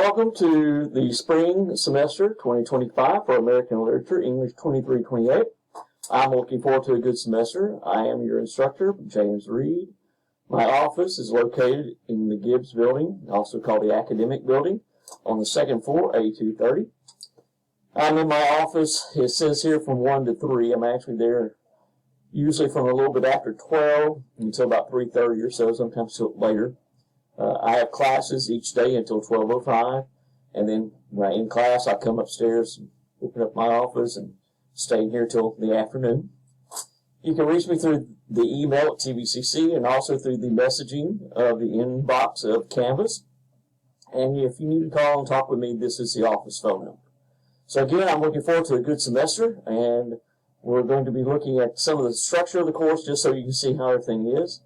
Welcome to the spring semester 2025 for American Literature, English 2328. I'm looking forward to a good semester. I am your instructor, James Reed. My office is located in the Gibbs Building, also called the Academic Building, on the second floor, A230. I'm in my office, it says here from 1 to 3. I'm actually there usually from a little bit after 12 until about 3:30 or so, sometimes later. I have classes each day until 12:05, and then when I'm in class, I come upstairs and open up my office and stay here till the afternoon. You can reach me through the email at TVCC and also through the messaging of the inbox of Canvas. And if you need to call and talk with me, this is the office phone number. So again, I'm looking forward to a good semester, and we're going to be looking at some of the structure of the course just so you can see how everything is.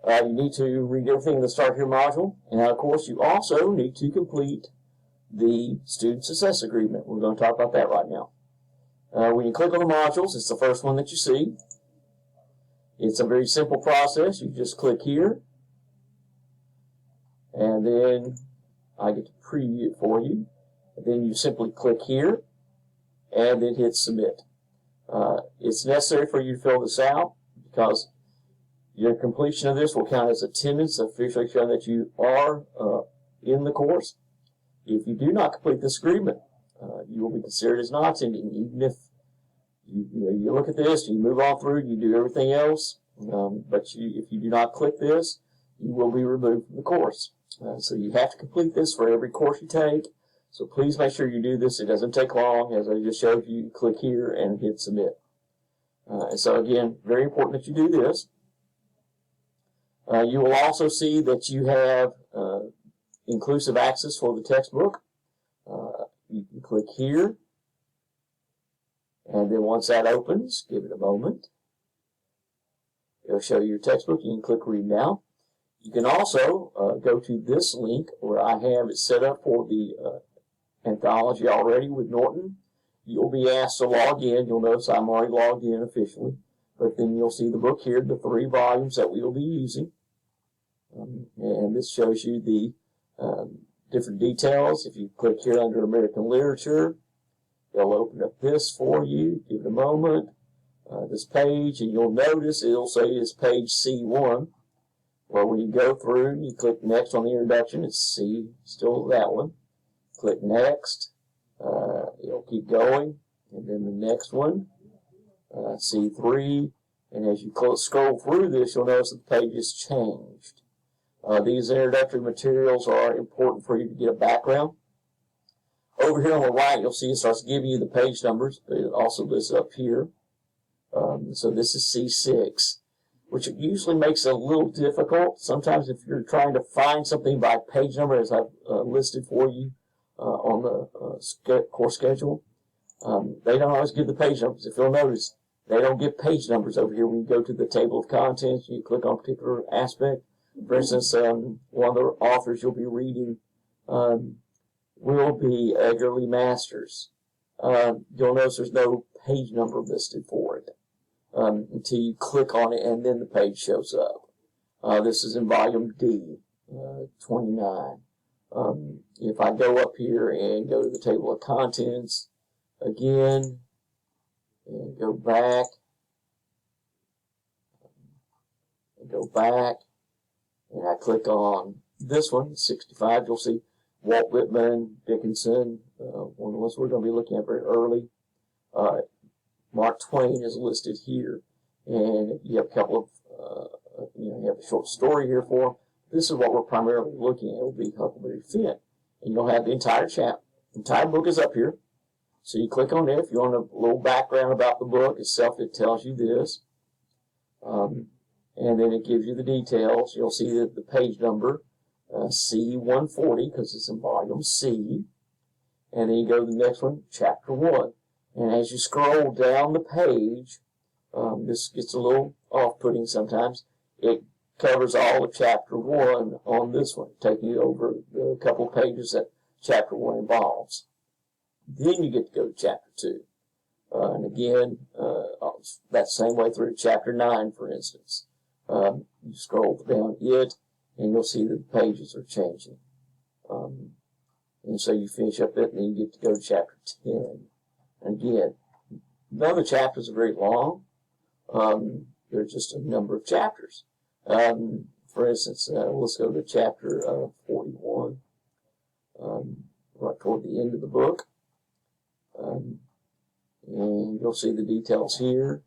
You need to read everything in the Start Here module, and of course you also need to complete the Student Success Agreement. We're going to talk about that right now. When you click on the modules, it's the first one that you see. It's a very simple process. You just click here, and then I get to preview it for you. And then you simply click here, and then hit Submit. It's necessary for you to fill this out because your completion of this will count as attendance, officially showing that you are in the course. If you do not complete this agreement, you will be considered as not attending, even if you look at this, you move on through, you do everything else, but if you do not click this, you will be removed from the course. So you have to complete this for every course you take, so please make sure you do this. It doesn't take long. As I just showed you, click here and hit Submit. And so again, very important that you do this. You will also see that you have inclusive access for the textbook. You can click here, and then once that opens, give it a moment. It'll show you your textbook. You can click Read Now. You can also go to this link where I have it set up for the anthology already with Norton. You'll be asked to log in. You'll notice I'm already logged in officially. But then you'll see the book here, the 3 volumes that we will be using. And this shows you the different details. If you click here under American Literature, it'll open up this for you. Give it a moment. This page, and you'll notice it'll say it's page C1. Well, when you go through, you click Next on the introduction. It's C, still that one. Click Next. It'll keep going. And then the next one, C3. And as you scroll through this, you'll notice that the page has changed. These introductory materials are important for you to get a background. Over here on the right, you'll see it starts giving you the page numbers, but it also lists up here. So this is C6, which usually makes it a little difficult. Sometimes if you're trying to find something by page number, as I've listed for you on the course schedule, they don't always give the page numbers. If you'll notice, they don't give page numbers over here when you go to the table of contents and you click on a particular aspect. For instance, one of the authors you'll be reading will be Edgar Lee Masters. You'll notice there's no page number listed for it until you click on it, and then the page shows up. This is in volume D, 29. If I go up here and go to the table of contents again, and go back, and I click on this one, 65, you'll see Walt Whitman, Dickinson, one of the ones we're going to be looking at very early. Mark Twain is listed here, and you have a couple of, you have a short story here for them. This is what we're primarily looking at. It will be Huckleberry Finn, and you'll have the entire chapter. The entire book is up here. So you click on it. If you want a little background about the book itself, it tells you this. And then it gives you the details. You'll see that the page number, C140, because it's in volume C. And then you go to the next one, chapter 1. And as you scroll down the page, this gets a little off-putting sometimes. It covers all of chapter 1 on this one, taking you over the couple of pages that chapter 1 involves. Then you get to go to chapter 2. And again, that same way through chapter 9, for instance. You scroll down it, and you'll see that the pages are changing. And so you finish up it, and then you get to go to chapter 10. And again, none of the chapters are very long. There's just a number of chapters. For instance, let's go to chapter 41, right toward the end of the book. And you'll see the details here.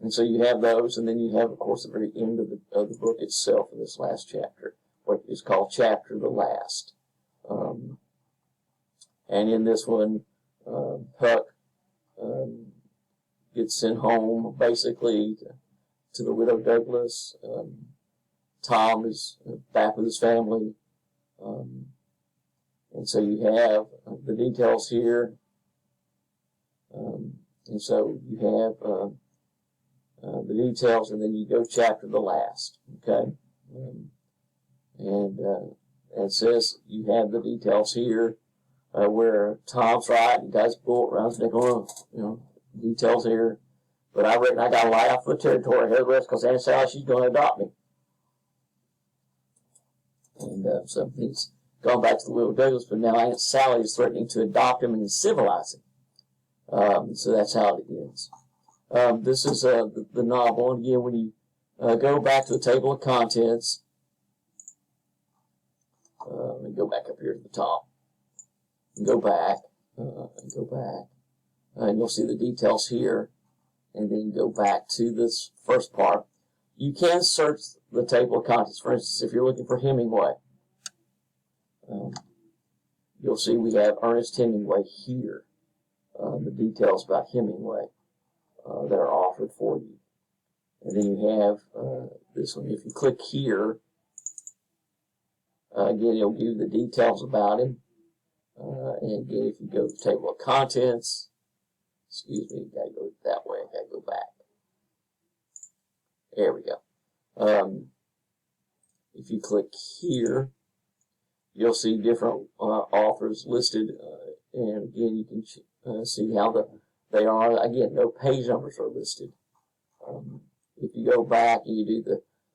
And so you have those, and then you have, of course, the very end of the book itself in this last chapter, what is called chapter the last. And in this one, Huck gets sent home, basically, to the widow Douglas. Tom is back with his family. And so you have the details here. And so you have the details, and then you go chapter the last. Okay? And it says you have the details here where Tom's right, he got his bullet around his neck, details here. But I reckon I got to lie out for the territory here the rest because Aunt Sally, she's going to adopt me. And so he's gone back to the widow Douglas, but now Aunt Sally is threatening to adopt him and civilize him. So that's how it ends. This is the novel. And again, when you go back to the table of contents, let me go back up here to the top. And go back, and you'll see the details here. And then go back to this first part. You can search the table of contents. For instance, if you're looking for Hemingway, you'll see we have Ernest Hemingway here. The details about Hemingway that are offered for you. And then you have this one. If you click here, again, it'll give you the details about him. And again, if you go to the table of contents, excuse me, gotta go that way, gotta go back. There we go. If you click here, you'll see different authors listed, and again, you can see how they are. Again, no page numbers are listed. If you go back and you do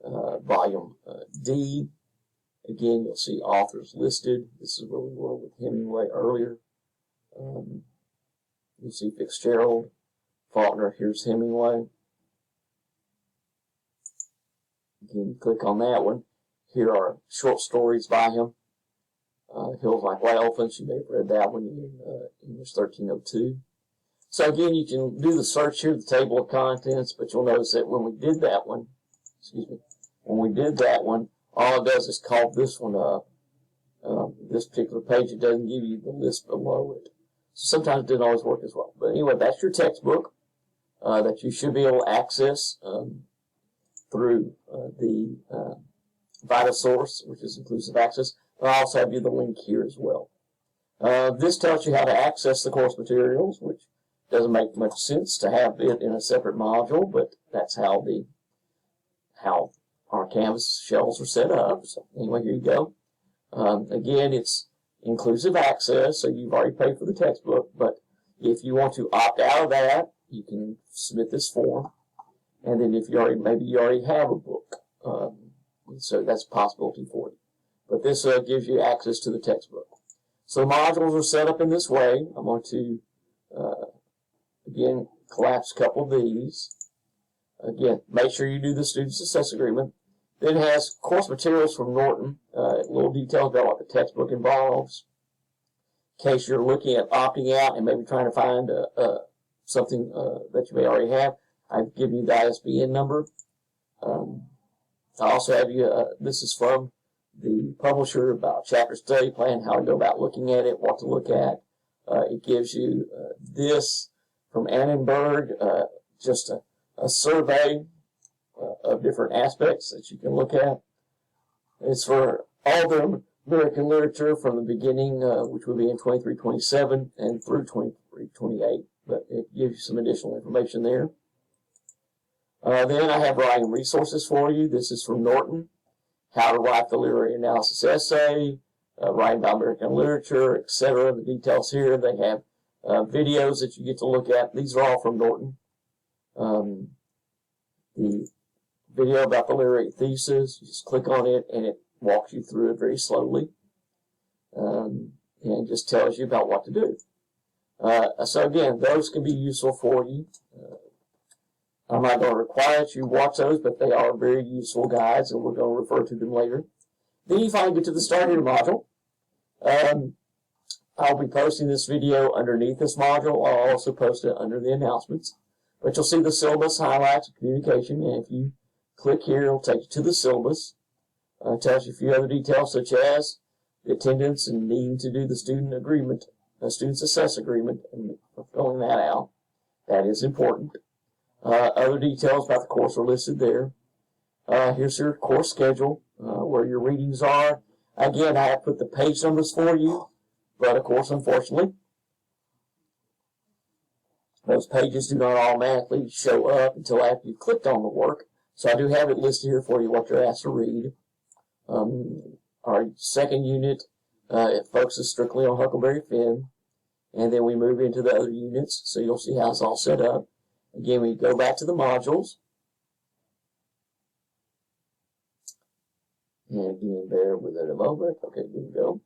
the volume D, again, you'll see authors listed. This is where we were with Hemingway earlier. You'll see Fitzgerald, Faulkner, here's Hemingway. Again, click on that one. Here are short stories by him. Hills Like White Elephants, you may have read that one in English 1302. So again, you can do the search here, the table of contents, but you'll notice that when we did that one, all it does is call this one up. This particular page, it doesn't give you the list below it. So sometimes it didn't always work as well. But anyway, that's your textbook that you should be able to access through the VitaSource, which is inclusive access. I'll also have you the link here as well. This tells you how to access the course materials, which doesn't make much sense to have it in a separate module, but that's how our Canvas shells are set up. So anyway, here you go. Again, it's inclusive access, so you've already paid for the textbook, but if you want to opt out of that, you can submit this form. And then if maybe you already have a book, so that's a possibility for you. But this gives you access to the textbook. So the modules are set up in this way. I'm going to, again, collapse a couple of these. Again, make sure you do the Student Success Agreement. Then it has course materials from Norton, little details about what the textbook involves. In case you're looking at opting out and maybe trying to find something that you may already have, I've given you the ISBN number. I also have you, this is from the publisher about chapter study plan, how to go about looking at it, what to look at. It gives you this from Annenberg, just a survey of different aspects that you can look at. It's for all the American literature from the beginning, which would be in 2327 and through 2328, but it gives you some additional information there. Then I have writing resources for you. This is from Norton. How to write the literary analysis essay, writing about American literature, etc. The details here. They have videos that you get to look at. These are all from Norton. The video about the literary thesis, you just click on it and it walks you through it very slowly, and just tells you about what to do. So again, those can be useful for you. I'm not going to require that you watch those, but they are very useful guides, and we're going to refer to them later. Then you finally get to the Start Here module. I'll be posting this video underneath this module. I'll also post it under the announcements. But you'll see the syllabus highlights of communication, and if you click here, it'll take you to the syllabus. It tells you a few other details, such as the attendance and needing to do the student agreement, student success agreement, and filling that out. That is important. Other details about the course are listed there. Here's your course schedule, where your readings are. Again, I have put the page numbers for you, but of course, unfortunately, those pages do not automatically show up until after you've clicked on the work. So I do have it listed here for you, what you're asked to read. Our second unit, it focuses strictly on Huckleberry Finn, and then we move into the other units, so you'll see how it's all set up. Again, we go back to the modules. And again, bear with it a moment. Okay, here we go.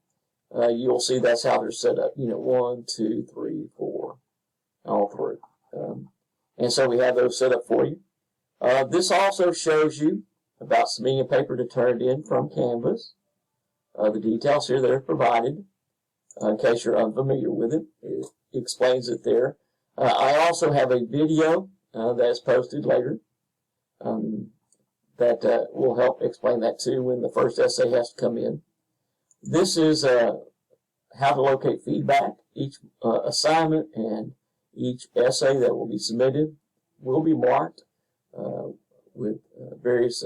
You'll see that's how they're set up. Unit 1, 2, 3, 4, all through. And so we have those set up for you. This also shows you about submitting a paper to turn it in from Canvas. The details here that are provided, in case you're unfamiliar with it. It explains it there. I also have a video that's posted later that will help explain that too when the first essay has to come in. This is how to locate feedback. Each assignment and each essay that will be submitted will be marked with various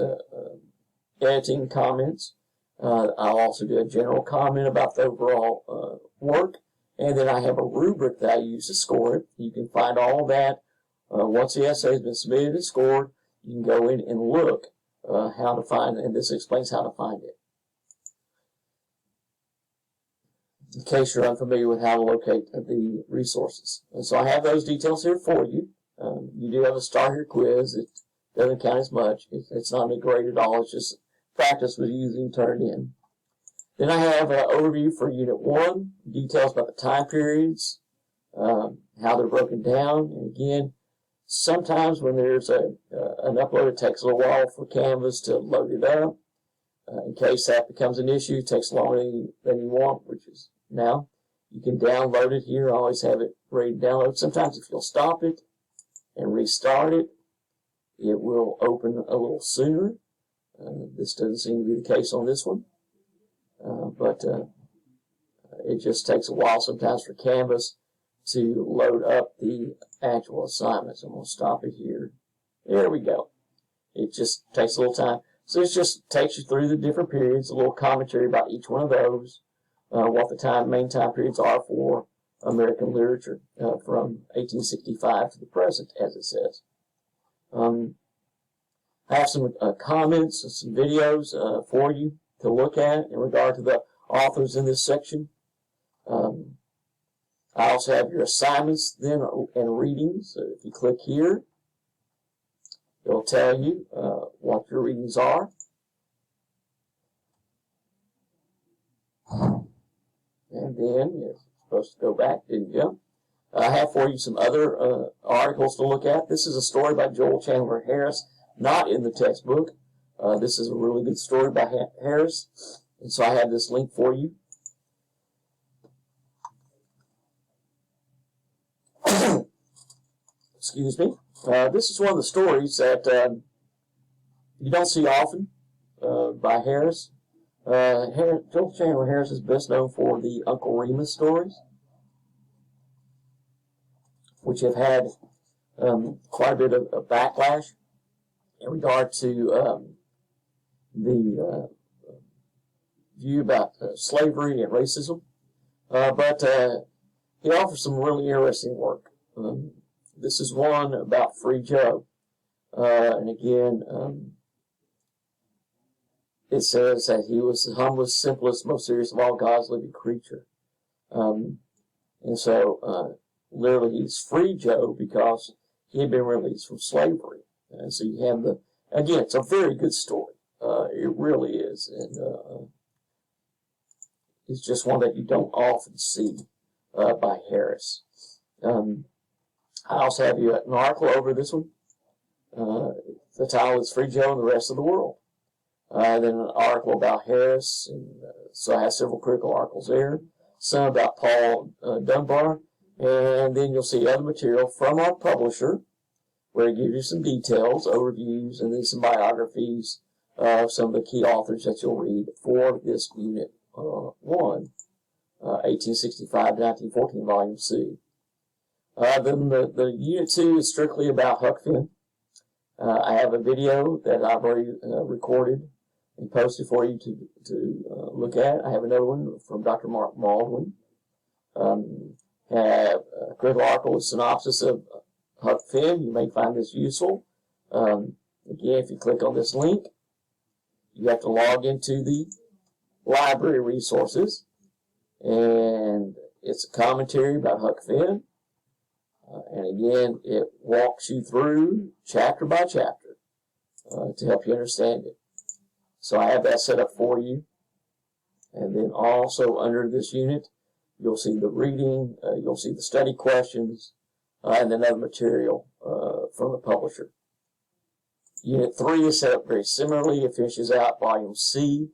editing comments. I'll also do a general comment about the overall work, and then I have a rubric that I use to score it. You can find all that once the essay has been submitted and scored. You can go in and look how to find it, and this explains how to find it. In case you're unfamiliar with how to locate the resources. And so I have those details here for you. You do have a Start Here quiz. It doesn't count as much. It's not a grade at all. It's just practice with using turned in. Then I have an overview for Unit 1, details about the time periods, how they're broken down. And again, sometimes when there's an upload, it takes a little while for Canvas to load it up. In case that becomes an issue, it takes longer than you want, which is now. You can download it here. I always have it ready to download. Sometimes if you'll stop it and restart it, it will open a little sooner. This doesn't seem to be the case on this one. But it just takes a while sometimes for Canvas to load up the actual assignments. I'm going to stop it here. There we go. It just takes a little time. So it just takes you through the different periods, a little commentary about each one of those, what the main time periods are for American literature from 1865 to the present, as it says. I have some comments and some videos for you to look at in regard to the authors in this section. I also have your assignments then and readings. So if you click here, it'll tell you what your readings are. And then you're supposed to go back, didn't you? I have for you some other articles to look at. This is a story by Joel Chandler Harris, not in the textbook. This is a really good story by Harris, and so I have this link for you. Excuse me. This is one of the stories that you don't see often by Harris. Joel Chandler Harris is best known for the Uncle Remus stories, which have had quite a bit of backlash in regard to the view about slavery and racism. But he offers some really interesting work. This is one about Free Joe. And again, it says that he was the humblest, simplest, most serious of all God's living creature. And so, literally, he's Free Joe because he had been released from slavery. And so you have again, it's a very good story. It really is. And it's just one that you don't often see by Harris. I also have you an article over this one. The title is Free Joe and the Rest of the World. Then an article about Harris, and so I have several critical articles there. Some about Paul Dunbar, and then you'll see other material from our publisher, where it gives you some details, overviews, and then some biographies of some of the key authors that you'll read for this Unit 1, 1865 to 1914, Volume C. Then the Unit 2 is strictly about Huck Finn. I have a video that I've already recorded and posted for you to look at. I have another one from Dr. Mark Baldwin. Have a critical article with synopsis of Huck Finn. You may find this useful. Again, if you click on this link, you have to log into the library resources, and it's a commentary about Huck Finn. And again, it walks you through chapter by chapter to help you understand it. So I have that set up for you. And then also under this unit, you'll see the reading, you'll see the study questions, and then other material from the publisher. Unit 3 is set up very similarly. It finishes out Volume C.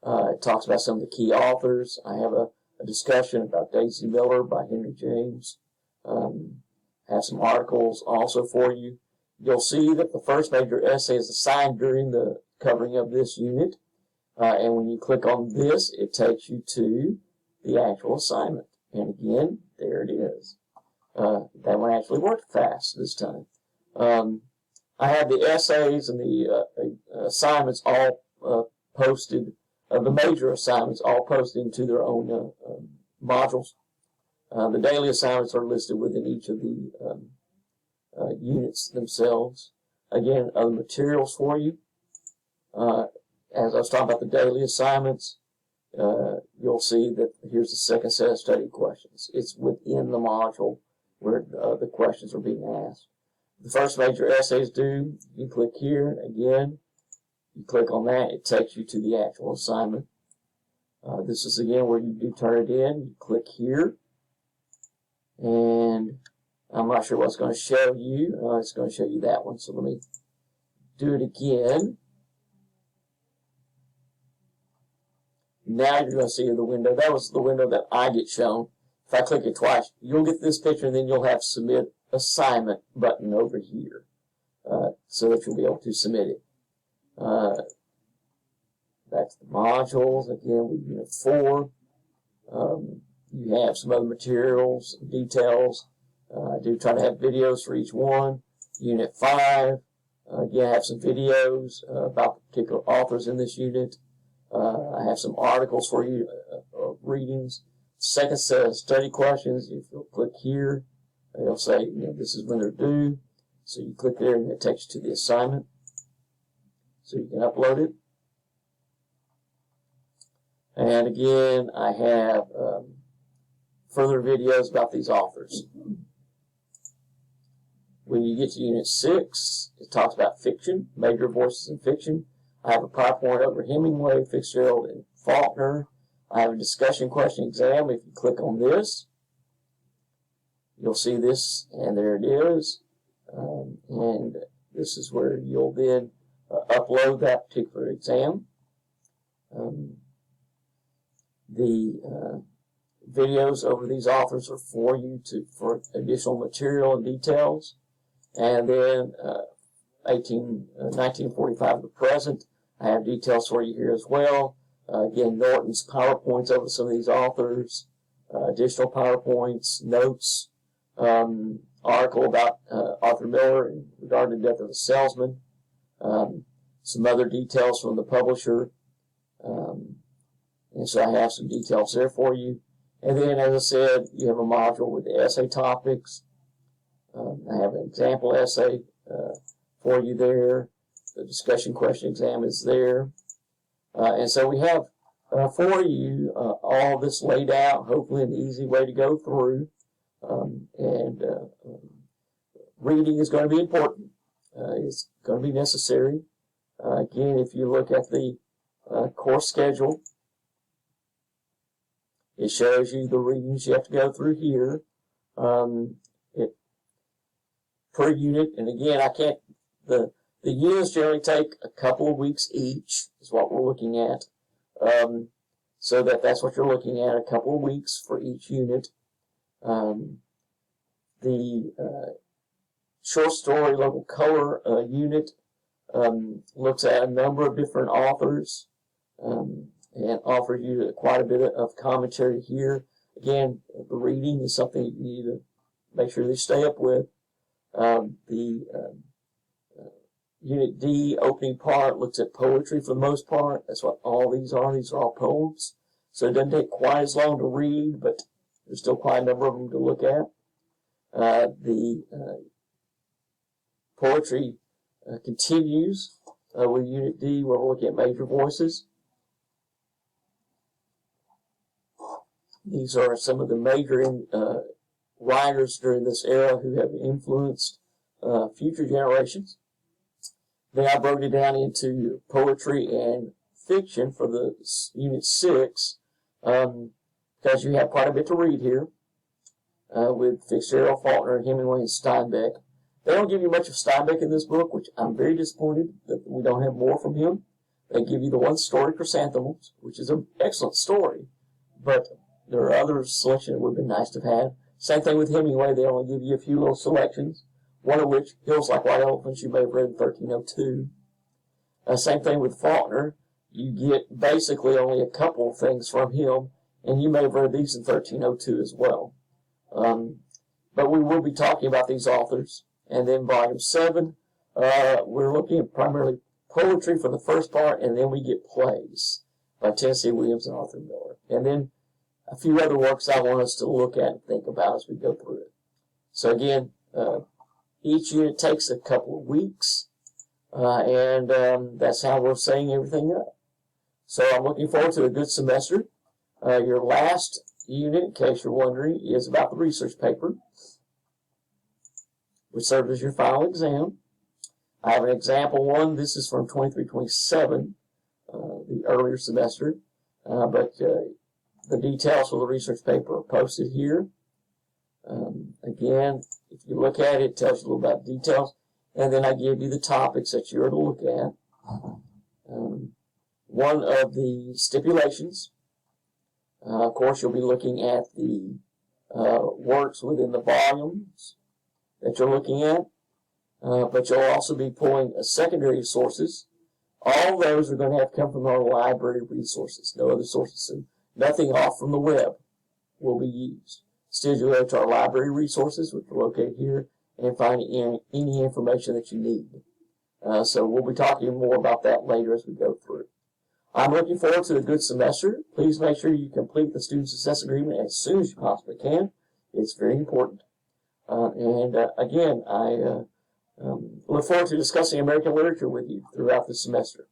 It talks about some of the key authors. I have a discussion about Daisy Miller by Henry James. Have some articles also for you. You'll see that the first major essay is assigned during the covering of this unit. And when you click on this, it takes you to the actual assignment. And again, there it is. That one actually worked fast this time. I have the essays and the assignments all posted, the major assignments all posted into their own modules. The daily assignments are listed within each of the units themselves. Again, other materials for you. As I was talking about the daily assignments, you'll see that here's the second set of study questions. It's within the module where the questions are being asked. The first major essay is due. You click here. Again, you click on that. It takes you to the actual assignment. This is again where you do turn it in. You click here. And I'm not sure what it's going to show you. It's going to show you that one. So let me do it again. Now you're going to see the window. That was the window that I get shown. If I click it twice, you'll get this picture, and then you'll have Submit Assignment button over here so that you'll be able to submit it. Back to the modules. Again, with Unit 4. You have some other materials, details. I do try to have videos for each one. Unit 5, again, I have some videos about the particular authors in this unit. I have some articles for you, readings. Second set of study questions. If you'll click here, it'll say, this is when they're due. So you click there, and it takes you to the assignment. So you can upload it. And again, I have further videos about these authors. When you get to Unit 6, it talks about fiction, major voices in fiction. I have a PowerPoint over Hemingway, Fitzgerald, and Faulkner. I have a discussion question exam. If you click on this, you'll see this, and there it is. And this is where you'll then upload that particular exam. The videos over these authors are for you for additional material and details. And then 1945 to present, I have details for you here as well. Again, Norton's PowerPoints over some of these authors, additional PowerPoints, notes, article about Arthur Miller in regard to the death of a salesman, some other details from the publisher. And so I have some details there for you. And then, as I said, you have a module with the essay topics. I have an example essay for you there. The discussion question exam is there. And so we have for you all this laid out, hopefully an easy way to go through. Reading is going to be important. It's going to be necessary. Again, if you look at the course schedule, it shows you the readings you have to go through here per unit. And again, the units generally take a couple of weeks each, is what we're looking at. So that's what you're looking at, a couple of weeks for each unit. The short story local color unit looks at a number of different authors and offers you quite a bit of commentary here. Again, the reading is something you need to make sure they stay up with. Unit D, opening part, looks at poetry for the most part. That's what all these are. These are all poems. So it doesn't take quite as long to read, but there's still quite a number of them to look at. The poetry continues with Unit D, where we're looking at major voices. These are some of the major writers during this era who have influenced future generations. Then I broke it down into poetry and fiction for the Unit 6, because you have quite a bit to read here with Fitzgerald, Faulkner, Hemingway, and Steinbeck. They don't give you much of Steinbeck in this book, which I'm very disappointed that we don't have more from him. They give you the one story, Chrysanthemums, which is an excellent story, but there are other selections that would have been nice to have had. Same thing with Hemingway. They only give you a few little selections, one of which, Hills Like White Elephants, you may have read in 1302. Same thing with Faulkner. You get basically only a couple of things from him, and you may have read these in 1302 as well. But we will be talking about these authors. And then volume 7, we're looking at primarily poetry for the first part, and then we get plays by Tennessee Williams and Arthur Miller. And then a few other works I want us to look at and think about as we go through it. So again, each unit takes a couple of weeks, and that's how we're setting everything up. So I'm looking forward to a good semester. Your last unit, in case you're wondering, is about the research paper, which serves as your final exam. I have an example one. This is from 23-27, the earlier semester, but the details for the research paper are posted here. Again, if you look at it, it tells you a little about details, and then I give you the topics that you're to look at. One of the stipulations, of course, you'll be looking at the works within the volumes that you're looking at, but you'll also be pulling secondary sources. All those are going to have to come from our library resources, no other sources. So nothing off from the web will be used. Instead, you'll go to our library resources, which are located here, and find any information that you need. So we'll be talking more about that later as we go through. I'm looking forward to a good semester. Please make sure you complete the Student Success Agreement as soon as you possibly can. It's very important. Again, I look forward to discussing American literature with you throughout the semester.